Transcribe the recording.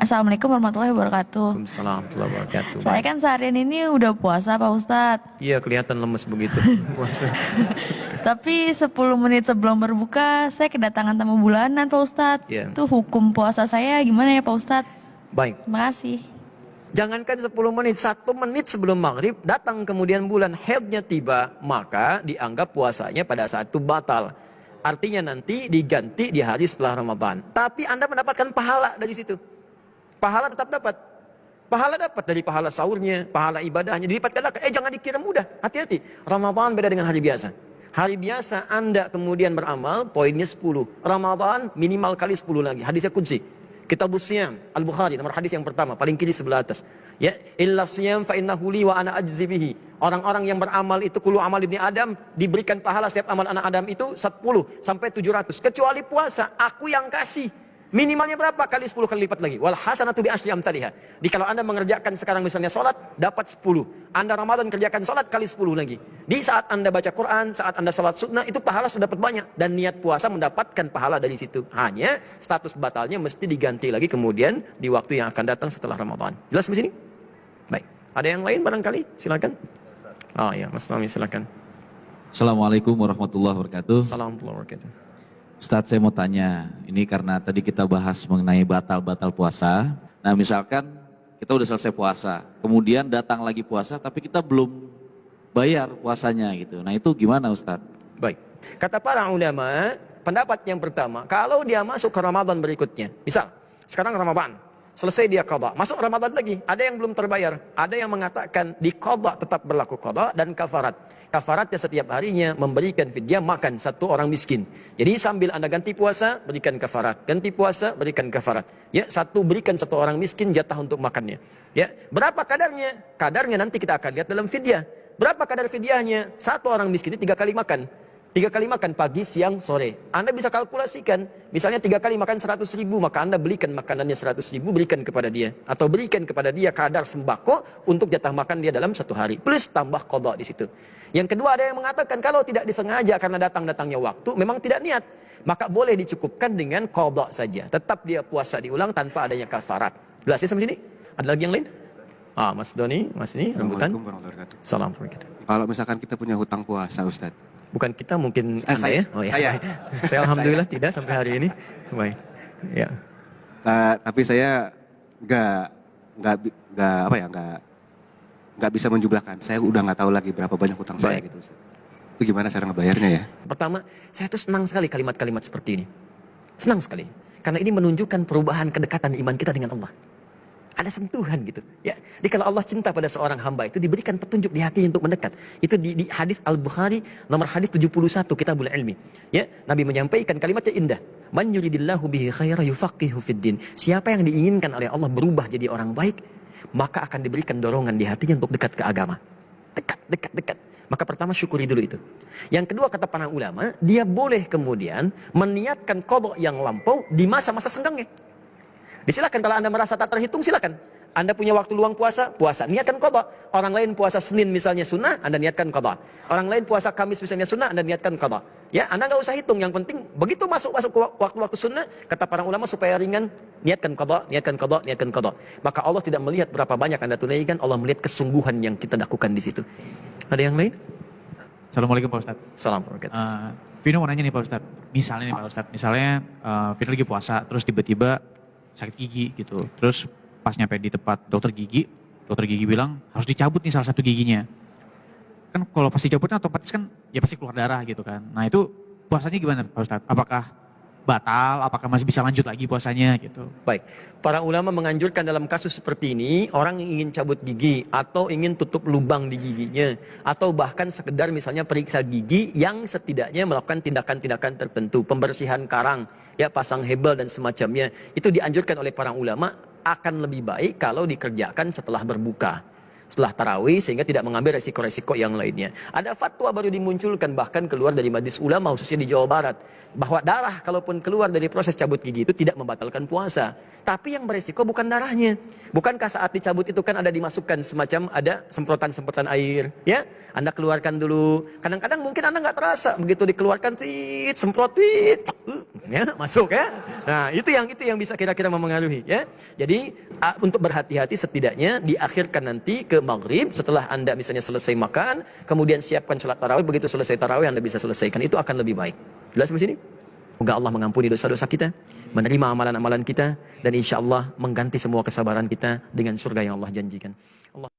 Assalamualaikum warahmatullahi wabarakatuh. Waalaikumsalam warahmatullahi wabarakatuh. Saya kan seharian ini udah puasa Pak Ustadz. Iya, kelihatan lemes begitu puasa. Tapi 10 menit sebelum berbuka saya kedatangan tamu bulanan Pak Ustadz. Iya. Itu hukum puasa saya gimana ya Pak Ustadz? Baik. Terima kasih. Jangankan 10 menit, 1 menit sebelum maghrib datang kemudian bulan haidnya tiba, maka dianggap puasanya pada saat itu batal. Artinya nanti diganti di hari setelah Ramadan. Tapi Anda mendapatkan pahala dari situ. Pahala tetap dapat. Pahala dapat dari pahala sahurnya, pahala ibadahnya. Dilipat gandakan. Jangan dikira mudah. Hati-hati. Ramadan beda dengan hari biasa. Hari biasa Anda kemudian beramal, poinnya 10. Ramadan minimal kali 10 lagi. Hadisnya kunci. Kitabus Siyam, Al-Bukhari, nomor hadis yang pertama, paling kiri sebelah atas. Ya, illa siyam fa innahu li wa ana ajzi bihi. Orang-orang yang beramal itu kullu amal ibni Adam diberikan pahala setiap amal anak Adam itu 10 sampai 700. Kecuali puasa, aku yang kasih. Minimalnya berapa? Kali 10 kali lipat lagi. Wal hasanatu bi asyri amsalihha. Di kalau Anda mengerjakan sekarang misalnya salat dapat 10. Anda Ramadan kerjakan salat kali 10 lagi. Di saat Anda baca Quran, saat Anda salat sunnah itu pahala sudah dapat banyak dan niat puasa mendapatkan pahala dari situ. Hanya status batalnya mesti diganti lagi kemudian di waktu yang akan datang setelah Ramadan. Jelas di sini? Baik. Ada yang lain barangkali? Silakan. Oh ya, Mas Nami silakan. Assalamualaikum warahmatullahi wabarakatuh. Assalamualaikum warahmatullahi wabarakatuh. Ustadz, saya mau tanya, ini karena tadi kita bahas mengenai batal-batal puasa. Nah, misalkan kita udah selesai puasa, kemudian datang lagi puasa, tapi kita belum bayar puasanya gitu. Nah, itu gimana Ustadz? Baik. Kata para ulama, pendapat yang pertama, kalau dia masuk ke Ramadan berikutnya, misal sekarang Ramadan, selesai dia qadha, masuk Ramadan lagi, ada yang belum terbayar, ada yang mengatakan di qadha tetap berlaku qadha dan kafarat. Kafaratnya setiap harinya memberikan fidyah makan satu orang miskin. Jadi sambil Anda ganti puasa, berikan kafarat. Ganti puasa, berikan kafarat. Ya, berikan satu orang miskin jatah untuk makannya. Ya, berapa kadarnya? Kadarnya nanti kita akan lihat dalam fidyah. Berapa kadar fidyahnya? Satu orang miskin itu 3 kali makan. 3 kali makan pagi, siang, sore. Anda bisa kalkulasikan. Misalnya 3 kali makan 100 ribu, maka Anda belikan makanannya 100 ribu, berikan kepada dia. Atau berikan kepada dia kadar sembako untuk jatah makan dia dalam 1 hari. Plus tambah qadha di situ. Yang kedua ada yang mengatakan kalau tidak disengaja karena datang-datangnya waktu, memang tidak niat. Maka boleh dicukupkan dengan qadha saja. Tetap dia puasa diulang tanpa adanya kafarat. Jelas ya sampai sini? Ada lagi yang lain? Mas Doni, Mas ini, rambutan. Assalamualaikum. Kalau misalkan kita punya hutang puasa Ustadz. Bukan kita, mungkin Anda saya. ya? Oh ya. Saya. Saya alhamdulillah tidak sampai hari ini. Baik. Ya. Tapi saya nggak bisa menjumlahkan. Saya udah nggak tahu lagi berapa banyak hutang saya gitu Ustaz. Itu gimana cara ngebayarnya ya? Pertama, saya tuh senang sekali kalimat-kalimat seperti ini. Senang sekali. Karena ini menunjukkan perubahan kedekatan iman kita dengan Allah. Ada sentuhan gitu. Ya, jadi kalau Allah cinta pada seorang hamba itu diberikan petunjuk di hatinya untuk mendekat. Itu di hadis Al-Bukhari nomor hadis 71 Kitabul Ilmi. Ya, Nabi menyampaikan kalimatnya indah. Man yuridillahu bihi khaira yufaqihu fiddin. Siapa yang diinginkan oleh Allah berubah jadi orang baik, maka akan diberikan dorongan di hatinya untuk dekat ke agama. Dekat. Maka pertama syukuri dulu itu. Yang kedua kata para ulama, dia boleh kemudian meniatkan qadha yang lampau di masa-masa senggangnya. Disilakan kalau Anda merasa tak terhitung, silakan. Anda punya waktu luang puasa, niatkan qadha. Orang lain puasa Senin misalnya sunnah, Anda niatkan qadha. Orang lain puasa Kamis misalnya sunnah, Anda niatkan qadha. Ya, Anda nggak usah hitung. Yang penting begitu masuk waktu-waktu sunnah, kata para ulama supaya ringan, niatkan qadha. Maka Allah tidak melihat berapa banyak Anda tunaikan, Allah melihat kesungguhan yang kita lakukan di situ. Ada yang lain? Assalamualaikum Pak Ustadz. Assalamualaikum. Vino mau nanya nih Pak Ustadz. Misalnya nih Pak Ustadz, Vino lagi puasa, terus tiba-tiba sakit gigi gitu. Terus pas nyampe di tempat dokter gigi bilang harus dicabut nih salah satu giginya. Kan kalau pasti cabutnya otomatis kan ya pasti keluar darah gitu kan. Nah itu puasanya gimana Pak Ustadz? Apakah batal? Apakah masih bisa lanjut lagi puasanya gitu? Baik, para ulama menganjurkan dalam kasus seperti ini, orang yang ingin cabut gigi atau ingin tutup lubang di giginya, atau bahkan sekedar misalnya periksa gigi yang setidaknya melakukan tindakan-tindakan tertentu, pembersihan karang, ya pasang hebel dan semacamnya, itu dianjurkan oleh para ulama akan lebih baik kalau dikerjakan setelah berbuka, setelah tarawih, sehingga tidak mengambil resiko-resiko yang lainnya. Ada fatwa baru dimunculkan bahkan keluar dari majelis ulama khususnya di Jawa Barat, bahwa darah kalaupun keluar dari proses cabut gigi itu tidak membatalkan puasa. Tapi yang beresiko bukan darahnya. Bukankah saat dicabut itu kan ada dimasukkan semacam ada semprotan-semprotan air, ya? Anda keluarkan dulu. Kadang-kadang mungkin Anda nggak terasa, begitu dikeluarkan, semprot, ya, masuk ya. Nah, itu yang bisa kira-kira mempengaruhi ya. Jadi untuk berhati-hati setidaknya diakhirkan nanti ke maghrib setelah Anda misalnya selesai makan, kemudian siapkan salat tarawih, begitu selesai tarawih Anda bisa selesaikan. Itu akan lebih baik. Jelas di sini? Semoga Allah mengampuni dosa-dosa kita, menerima amalan-amalan kita, dan insya Allah mengganti semua kesabaran kita dengan surga yang Allah janjikan. Allah